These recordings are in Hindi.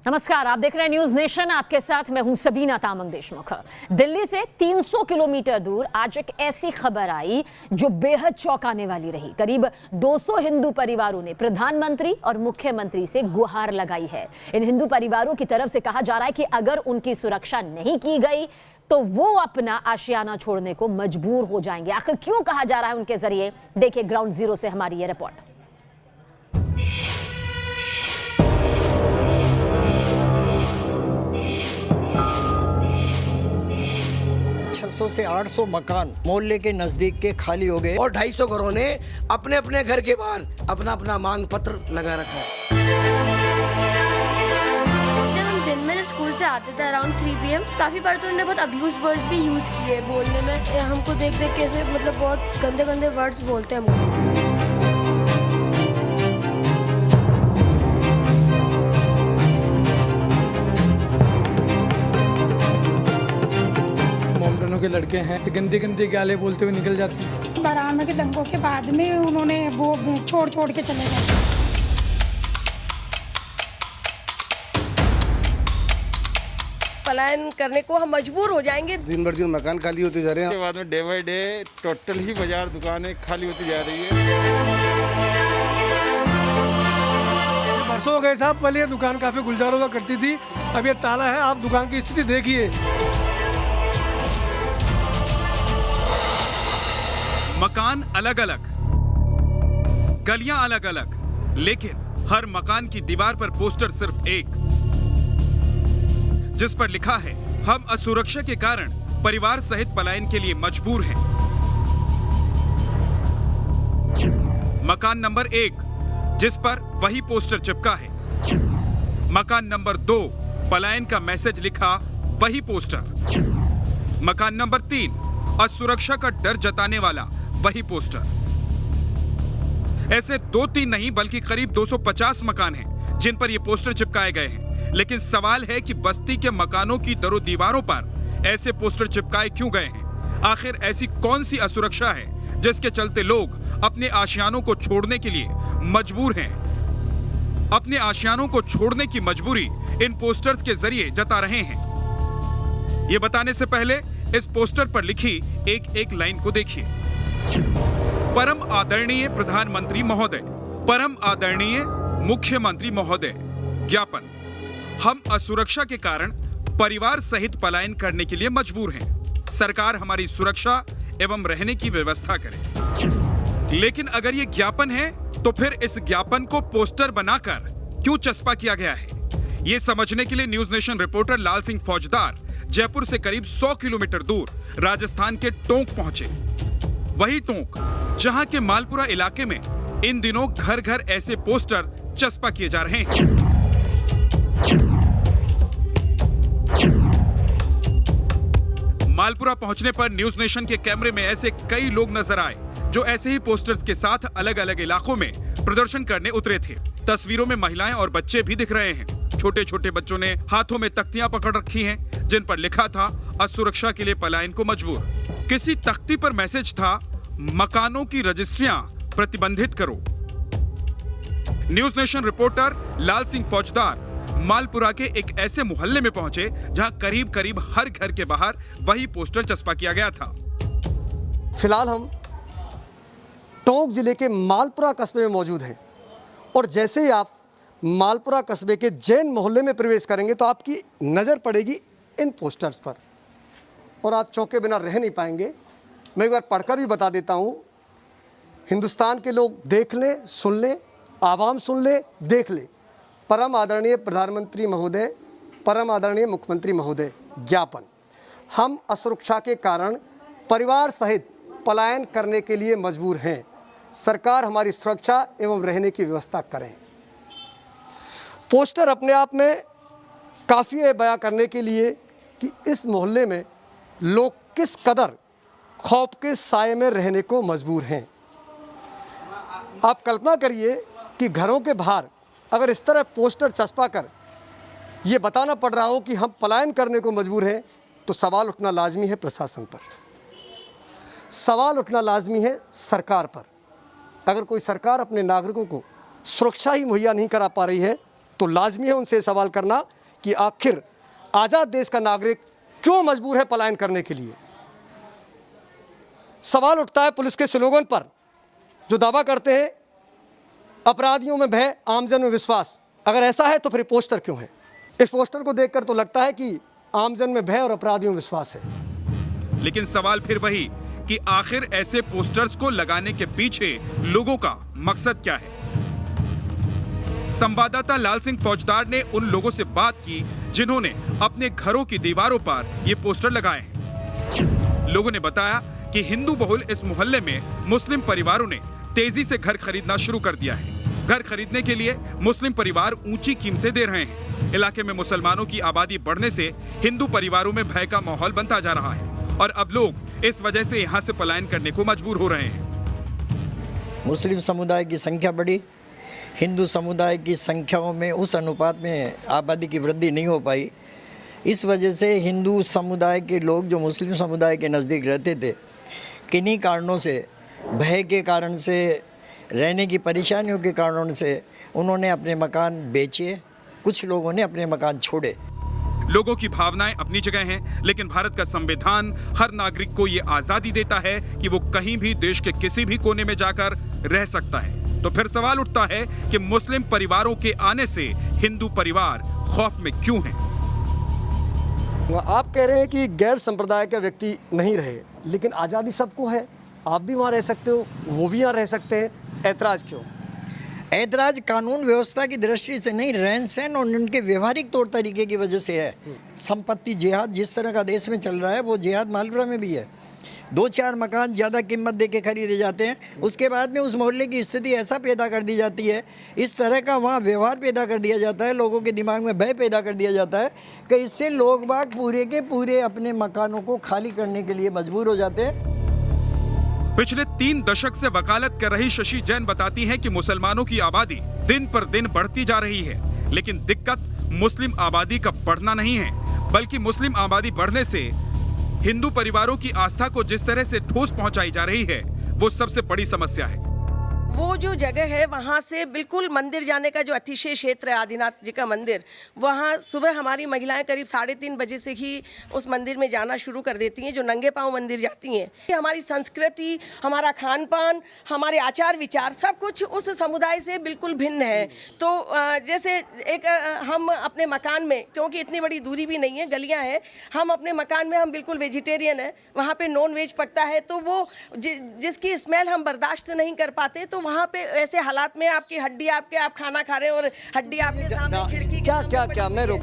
नमस्कार, आप देख रहे हैं न्यूज नेशन। आपके साथ मैं हूं सबीना तामंग देशमुख। दिल्ली से 300 किलोमीटर दूर आज एक ऐसी खबर आई जो बेहद चौंकाने वाली रही। करीब 200 हिंदू परिवारों ने प्रधानमंत्री और मुख्यमंत्री से गुहार लगाई है। इन हिंदू परिवारों की तरफ से कहा जा रहा है कि अगर उनकी सुरक्षा नहीं की गई तो वो अपना आशियाना छोड़ने को मजबूर हो जाएंगे। आखिर क्यों कहा जा रहा है उनके जरिए? देखिए ग्राउंड जीरो से हमारी ये रिपोर्ट। 600 से 800 मकान मोहल्ले के नजदीक के खाली हो गए और 250 घरों ने अपने अपने घर के बाहर अपना अपना मांग पत्र लगा रखा है। जब हम दिन में जब स्कूल से आते थे अराउंड 3 PM, काफी बार तो उन्होंने बहुत अब्यूज वर्ड्स भी यूज किए बोलने में। हमको देख देख कैसे मतलब बहुत गंदे गंदे वर्ड्स बोलते हैं हमको। के लड़के हैं, गंदी गंदी गालें बोलते हुए निकल जाती हैं। बराना के दंगों के बाद में उन्होंने वो छोड़ के चले गए। पलायन करने को हम मजबूर हो जाएंगे। दिन भर दिन मकान खाली होते जा रहे हैं। उसके बाद में डे बाई डे टोटल ही बाजार दुकानें खाली होती जा रही है। बरसों हो गए साहब, पहले ये दुकान काफी गुलजार हुआ करती थी, अब ये ताला है। आप दुकान की स्थिति देखिए। मकान अलग अलग, गलियां अलग अलग, लेकिन हर मकान की दीवार पर पोस्टर सिर्फ एक, जिस पर लिखा है हम असुरक्षा के कारण परिवार सहित पलायन के लिए मजबूर हैं। मकान नंबर 1 जिस पर वही पोस्टर चिपका है, मकान नंबर 2 पलायन का मैसेज लिखा वही पोस्टर, मकान नंबर 3 असुरक्षा का डर जताने वाला वही पोस्टर। ऐसे 2-3 नहीं बल्कि करीब 250 मकान हैं जिन पर ये पोस्टर चिपकाए गए हैं। लेकिन सवाल है कि बस्ती के मकानों की दरों दीवारों पर ऐसे पोस्टर चिपकाए क्यों गए हैं? आखिर ऐसी कौन सी असुरक्षा है जिसके चलते लोग अपने आशियानों को छोड़ने के लिए मजबूर हैं? अपने आशियानों को छोड़ने की मजबूरी इन पोस्टर्स के जरिए जता रहे हैं। ये बताने से पहले इस पोस्टर पर लिखी एक लाइन को देखिए। परम आदरणीय प्रधानमंत्री महोदय, परम आदरणीय मुख्यमंत्री महोदय, ज्ञापन, हम असुरक्षा के कारण परिवार सहित पलायन करने के लिए मजबूर हैं। सरकार हमारी सुरक्षा एवं रहने की व्यवस्था करे। लेकिन अगर ये ज्ञापन है तो फिर इस ज्ञापन को पोस्टर बनाकर क्यों चस्पा किया गया है? ये समझने के लिए न्यूज नेशन रिपोर्टर लाल सिंह फौजदार जयपुर से करीब 100 किलोमीटर दूर राजस्थान के टोंक पहुंचे। वही टोंक जहां के मालपुरा इलाके में इन दिनों घर घर ऐसे पोस्टर चस्पा किए जा रहे हैं। मालपुरा पहुंचने पर न्यूज नेशन के कैमरे में ऐसे कई लोग नजर आए जो ऐसे ही पोस्टर्स के साथ अलग अलग इलाकों में प्रदर्शन करने उतरे थे। तस्वीरों में महिलाएं और बच्चे भी दिख रहे हैं। छोटे छोटे बच्चों ने हाथों में तख्तियां पकड़ रखी हैं जिन पर लिखा था असुरक्षा के लिए पलायन को मजबूर। किसी तख्ती पर मैसेज था मकानों की रजिस्ट्रियां प्रतिबंधित करो। न्यूज नेशन रिपोर्टर लाल सिंह फौजदार मालपुरा के एक ऐसे मोहल्ले में पहुंचे जहां करीब करीब हर घर के बाहर वही पोस्टर चस्पा किया गया था। फिलहाल हम टोंक जिले के मालपुरा कस्बे में मौजूद हैं और जैसे ही आप मालपुरा कस्बे के जैन मोहल्ले में प्रवेश करेंगे तो आपकी नज़र पड़ेगी इन पोस्टर्स पर और आप चौंके बिना रह नहीं पाएंगे। मैं एक बार पढ़कर भी बता देता हूँ। हिंदुस्तान के लोग देख लें, सुन लें, आवाम सुन ले, देख ले। परम आदरणीय प्रधानमंत्री महोदय, परम आदरणीय मुख्यमंत्री महोदय, ज्ञापन, हम असुरक्षा के कारण परिवार सहित पलायन करने के लिए मजबूर हैं। सरकार हमारी सुरक्षा एवं रहने की व्यवस्था करें। पोस्टर अपने आप में काफ़ी है बयां करने के लिए कि इस मोहल्ले में लोग किस कदर खौफ के साए में रहने को मजबूर हैं। आप कल्पना करिए कि घरों के बाहर अगर इस तरह पोस्टर चस्पा कर ये बताना पड़ रहा हो कि हम पलायन करने को मजबूर हैं, तो सवाल उठना लाजमी है प्रशासन पर, सवाल उठना लाजमी है सरकार पर। अगर कोई सरकार अपने नागरिकों को सुरक्षा ही मुहैया नहीं करा पा रही है तो लाजमी है उनसे सवाल करना कि आखिर आज़ाद देश का नागरिक क्यों मजबूर है पलायन करने के लिए। सवाल उठता है पुलिस के स्लोगन पर जो दावा करते हैं अपराधियों में भय, आमजन में विश्वास। अगर ऐसा है तो फिर पोस्टर क्यों है? इस पोस्टर को देखकर तो लगता है कि आमजन में भय और अपराधियों में विश्वास है। लेकिन सवाल फिर वही कि आखिर ऐसे पोस्टर्स को लगाने के पीछे लोगों का मकसद क्या है। संवाददाता लाल सिंह फौजदार ने उन लोगों से बात की जिन्होंने अपने घरों की दीवारों पर ये पोस्टर लगाए हैं। लोगों ने बताया कि हिंदू बहुल इस मोहल्ले में मुस्लिम परिवारों ने तेजी से घर खरीदना शुरू कर दिया है। घर खरीदने के लिए मुस्लिम परिवार ऊंची कीमतें दे रहे हैं। इलाके में मुसलमानों की आबादी बढ़ने से हिंदू परिवारों में भय का माहौल बनता जा रहा है और अब लोग इस वजह से यहाँ से पलायन करने को मजबूर हो रहे हैं। मुस्लिम समुदाय की संख्या बढ़ी, हिंदू समुदाय की संख्याओं में उस अनुपात में आबादी की वृद्धि नहीं हो पाई। इस वजह से हिंदू समुदाय के लोग जो मुस्लिम समुदाय के नज़दीक रहते थे, किन्हीं कारणों से, भय के कारण से, रहने की परेशानियों के कारणों से उन्होंने अपने मकान बेचे, कुछ लोगों ने अपने मकान छोड़े। लोगों की भावनाएं अपनी जगह हैं, लेकिन भारत का संविधान हर नागरिक को ये आजादी देता है कि वो कहीं भी देश के किसी भी कोने में जाकर रह सकता है। तो फिर सवाल उठता है कि मुस्लिम परिवारों के आने से हिंदू परिवार खौफ में क्यों हैं? आप कह रहे हैं कि गैर संप्रदाय का व्यक्ति नहीं रहे, लेकिन आज़ादी सबको है। आप भी वहाँ रह सकते हो, वो भी यहाँ रह सकते हैं, ऐतराज़ क्यों? ऐतराज़ कानून व्यवस्था की दृष्टि से नहीं, रहन सहन और उनके व्यवहारिक तौर तरीके की वजह से है। संपत्ति जिहाद जिस तरह का देश में चल रहा है वो जिहाद मालपुरा में भी है। 2-4 मकान ज़्यादा कीमत दे के खरीदे जाते हैं, उसके बाद में उस मोहल्ले की स्थिति ऐसा पैदा कर दी जाती है, इस तरह का वहाँ व्यवहार पैदा कर दिया जाता है, लोगों के दिमाग में भय पैदा कर दिया जाता है कि इससे लोग बाग पूरे के पूरे अपने मकानों को खाली करने के लिए मजबूर हो जाते हैं। पिछले 3 दशक से वकालत कर रही शशि जैन बताती हैं कि मुसलमानों की आबादी दिन पर दिन बढ़ती जा रही है, लेकिन दिक्कत मुस्लिम आबादी का बढ़ना नहीं है, बल्कि मुस्लिम आबादी बढ़ने से हिंदू परिवारों की आस्था को जिस तरह से ठोस पहुंचाई जा रही है वो सबसे बड़ी समस्या है। वो जो जगह है वहाँ से बिल्कुल मंदिर जाने का जो अतिशय क्षेत्र है आदिनाथ जी का मंदिर, वहाँ सुबह हमारी महिलाएं करीब 3:30 बजे से ही उस मंदिर में जाना शुरू कर देती हैं, जो नंगे पांव मंदिर जाती हैं। हमारी संस्कृति, हमारा खान पान, हमारे आचार विचार सब कुछ उस समुदाय से बिल्कुल भिन्न है। तो जैसे एक हम अपने मकान में, क्योंकि इतनी बड़ी दूरी भी नहीं है, गलियाँ हैं, हम अपने मकान में हम बिल्कुल वेजिटेरियन है, वहाँ पर नॉन वेज पकता है, तो वो जिसकी स्मेल हम बर्दाश्त नहीं कर पाते, तो वहाँ पे ऐसे हालात में आपकी हड्डी आप खाना खा रहे हैं और हड्डी आपके सामने खिड़की क्या मैं रोक।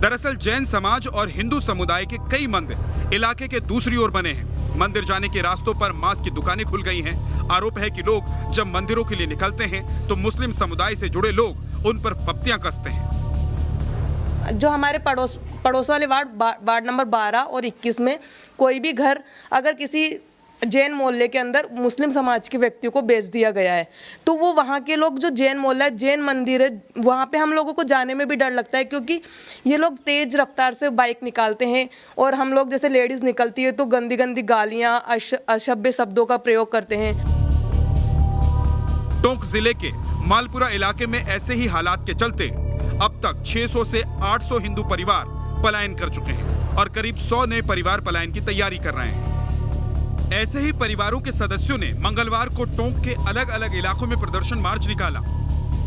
दरअसल जैन समाज और हिंदू समुदाय के कई मंदिर इलाके के दूसरी ओर बने हैं। मंदिर जाने के रास्तों पर मांस की दुकानें खुल गई हैं। आरोप है कि लोग जब मंदिरों के लिए निकलते हैं तो मुस्लिम समुदाय से जुड़े लोग उन पर फप्तियां कसते हैं। जो हमारे पड़ोस वाले वार्ड नंबर 12 और 21 में कोई भी घर अगर किसी जैन मोहल्ले के अंदर मुस्लिम समाज के व्यक्तियों को बेच दिया गया है, तो वो वहाँ के लोग, जो जैन मोहल्ला है, जैन मंदिर है, वहाँ पे हम लोगों को जाने में भी डर लगता है, क्योंकि ये लोग तेज रफ्तार से बाइक निकालते हैं और हम लोग जैसे लेडीज़ निकलती है तो गंदी गंदी गालियाँ, अशभ्य शब्दों का प्रयोग करते हैं। टोंक जिले के मालपुरा इलाके में ऐसे ही हालात के चलते अब तक 600 से 800 हिंदू परिवार पलायन कर चुके हैं और करीब 100 नए परिवार पलायन की तैयारी कर रहे हैं। ऐसे ही परिवारों के सदस्यों ने मंगलवार को टोंक के अलग अलग इलाकों में प्रदर्शन मार्च निकाला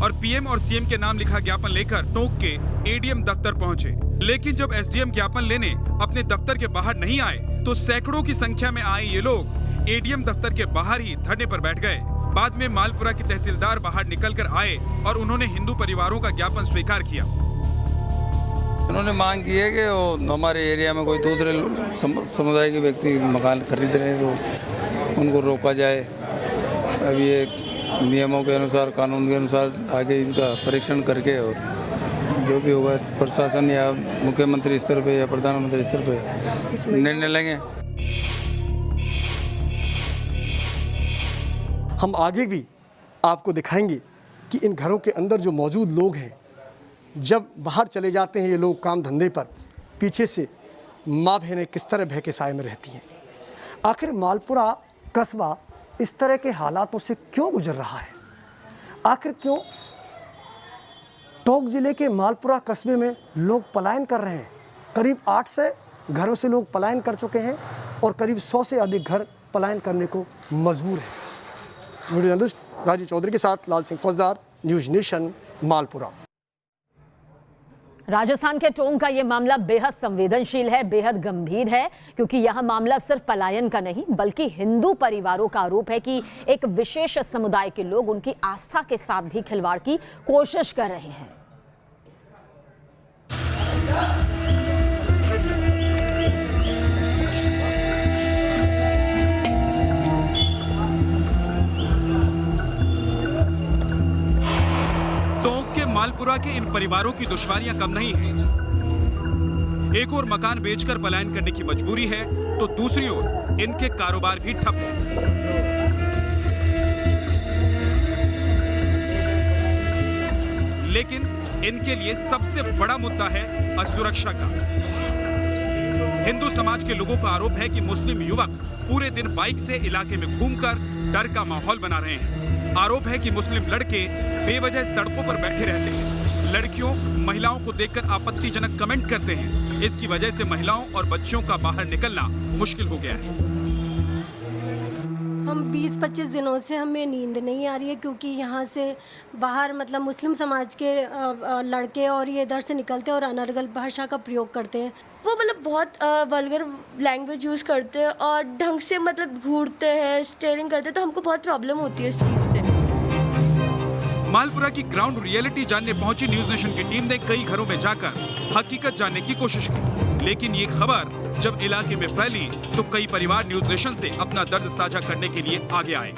और पीएम और सीएम के नाम लिखा ज्ञापन लेकर टोंक के एडीएम दफ्तर पहुंचे। लेकिन जब एसडीएम ज्ञापन लेने अपने दफ्तर के बाहर नहीं आए तो सैकड़ों की संख्या में आए ये लोग एडीएम दफ्तर के बाहर ही धरने पर बैठ गए। बाद में मालपुरा की तहसीलदार बाहर निकलकर आए और उन्होंने हिंदू परिवारों का ज्ञापन स्वीकार किया। उन्होंने मांग की है कि वो हमारे एरिया में कोई दूसरे समुदाय के व्यक्ति मकान खरीद रहे हैं तो उनको रोका जाए। अब ये नियमों के अनुसार, कानून के अनुसार आगे इनका परीक्षण करके और जो भी होगा प्रशासन या मुख्यमंत्री स्तर पे या प्रधानमंत्री स्तर पे निर्णय लेंगे। हम आगे भी आपको दिखाएंगे कि इन घरों के अंदर जो मौजूद लोग हैं, जब बाहर चले जाते हैं ये लोग काम धंधे पर, पीछे से माँ बहनें किस तरह भय के साए में रहती हैं। आखिर मालपुरा कस्बा इस तरह के हालातों से क्यों गुजर रहा है? आखिर क्यों टोंक जिले के मालपुरा कस्बे में लोग पलायन कर रहे हैं। करीब 8 से घरों से लोग पलायन कर चुके हैं और करीब 100 से अधिक घर पलायन करने को मजबूर हैं। वीडियो जर्नलिस्ट राजीव चौधरी के साथ लाल सिंह फौजदार, न्यूज नेशन, मालपुरा। राजस्थान के टोंक का ये मामला बेहद संवेदनशील है, बेहद गंभीर है, क्योंकि यह मामला सिर्फ पलायन का नहीं बल्कि हिंदू परिवारों का आरोप है कि एक विशेष समुदाय के लोग उनकी आस्था के साथ भी खिलवाड़ की कोशिश कर रहे हैं। मालपुरा के इन परिवारों की दुश्वारियां कम नहीं हैं। एक ओर मकान बेचकर पलायन करने की मजबूरी है तो दूसरी ओर इनके कारोबार भी ठप हैं। लेकिन इनके लिए सबसे बड़ा मुद्दा है असुरक्षा का। हिंदू समाज के लोगों का आरोप है कि मुस्लिम युवक पूरे दिन बाइक से इलाके में घूमकर डर का माहौल बना रहे हैं। आरोप है कि मुस्लिम लड़के बेवजह सड़कों पर बैठे रहते हैं, लड़कियों महिलाओं को देखकर आपत्तिजनक कमेंट करते हैं। इसकी वजह से महिलाओं और बच्चियों का बाहर निकलना मुश्किल हो गया है। हम 20-25 दिनों से हमें नींद नहीं आ रही है, क्योंकि यहाँ से बाहर मतलब मुस्लिम समाज के लड़के और ये इधर से निकलते हैं और अनर्गल भाषा का प्रयोग करते हैं। वो मतलब बहुत वल्गर लैंग्वेज यूज़ करते हैं और ढंग से मतलब घूरते हैं, स्टेयरिंग करते हैं, तो हमको बहुत प्रॉब्लम होती है इस चीज़ से। मालपुरा की ग्राउंड रियलिटी जानने पहुंची न्यूज नेशन की टीम ने कई घरों में जाकर हकीकत जानने की कोशिश की, लेकिन ये खबर जब इलाके में फैली तो कई परिवार न्यूज नेशन से अपना दर्द साझा करने के लिए आगे आए।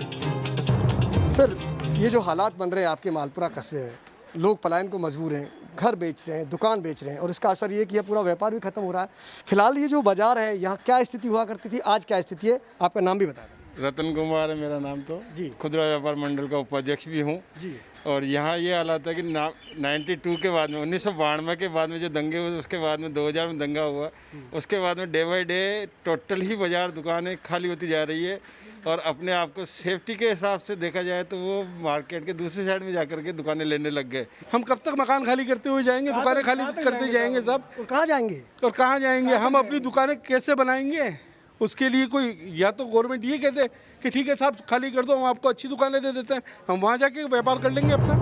सर, ये जो हालात बन रहे हैं आपके मालपुरा कस्बे में, लोग पलायन को मजबूर हैं, घर बेच रहे हैं, दुकान बेच रहे हैं और इसका असर ये कि यह पूरा व्यापार भी खत्म हो रहा है। फिलहाल ये जो बाजार है, यहाँ क्या स्थिति हुआ करती थी, आज क्या स्थिति है? आपका नाम भी बता दें। रतन कुमार है मेरा नाम। तो जी, खुदरा व्यापार मंडल का उपाध्यक्ष भी हूँ जी। और यहाँ ये हालात है कि 92 के बाद में 1992 के बाद में जो दंगे हुए, उसके बाद में 2000 में दंगा हुआ, उसके बाद में डे बाई डे टोटल ही बाजार दुकानें खाली होती जा रही है। और अपने आप को सेफ्टी के हिसाब से देखा जाए तो वो मार्केट के दूसरी साइड में जाकर के दुकानें लेने लग गए। हम कब तक मकान खाली करते हुए जाएंगे, दुकानें खाली करते जाएंगे सब? और कहाँ जाएंगे? और कहाँ जाएंगे? हम अपनी दुकानें कैसे बनाएंगे? उसके लिए कोई या तो गवर्नमेंट ये कहते कि ठीक है साहब खाली कर दो, हम आपको अच्छी दुकानें दे देते हैं, हम वहाँ जाके व्यापार कर लेंगे अपना।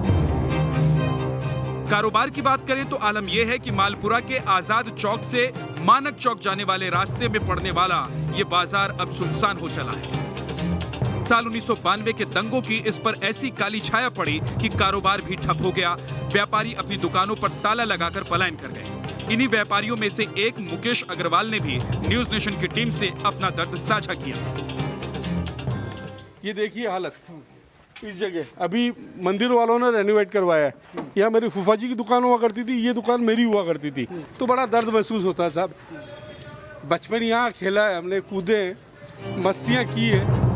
कारोबार की बात करें तो आलम यह है कि मालपुरा के आजाद चौक से मानक चौक जाने वाले रास्ते में पड़ने वाला ये बाजार अब सुनसान हो चला है। साल 1992 के दंगों की इस पर ऐसी काली छाया पड़ी कि कारोबार भी ठप हो गया। व्यापारी अपनी दुकानों पर ताला लगाकर पलायन कर गए। इन्हीं व्यापारियों में से एक मुकेश अग्रवाल ने भी न्यूज नेशन की टीम से अपना दर्द साझा किया। ये देखिए हालत इस जगह, अभी मंदिर वालों ने रेनोवेट करवाया है। यहाँ मेरी फूफा जी की दुकान हुआ करती थी, ये दुकान मेरी हुआ करती थी, तो बड़ा दर्द महसूस होता है साहब। बचपन यहाँ खेला है हमने, कूदे, मस्तियाँ की है।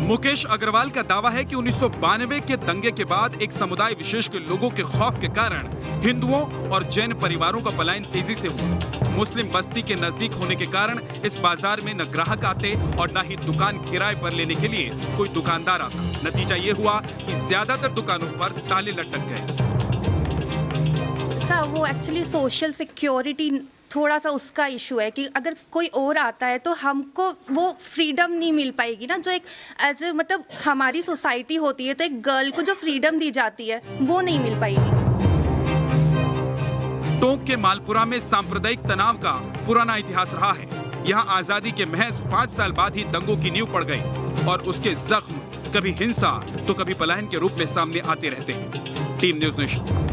मुकेश अग्रवाल का दावा है कि 1992 के दंगे के बाद एक समुदाय विशेष के लोगों के खौफ के कारण हिंदुओं और जैन परिवारों का पलायन तेजी से हुआ। मुस्लिम बस्ती के नजदीक होने के कारण इस बाजार में न ग्राहक आते और न ही दुकान किराए पर लेने के लिए कोई दुकानदार आता। नतीजा ये हुआ कि ज्यादातर दुकानों पर ताले लटक गए। सर, वो एक्चुअली सोशल सिक्योरिटी थोड़ा सा उसका इशू है कि अगर कोई और आता है तो हमको वो फ्रीडम नहीं मिल पाएगी ना, जो एक एज ए मतलब हमारी सोसाइटी होती है तो एक गर्ल को जो फ्रीडम दी जाती है वो नहीं मिल पाएगी। टोंक के मालपुरा में सांप्रदायिक तनाव का पुराना इतिहास रहा है। यहाँ आजादी के महज 5 साल बाद ही दंगों की नींव पड़ गई और उसके जख्म कभी हिंसा तो कभी पलायन के रूप में सामने आते रहते हैं। Team news nation.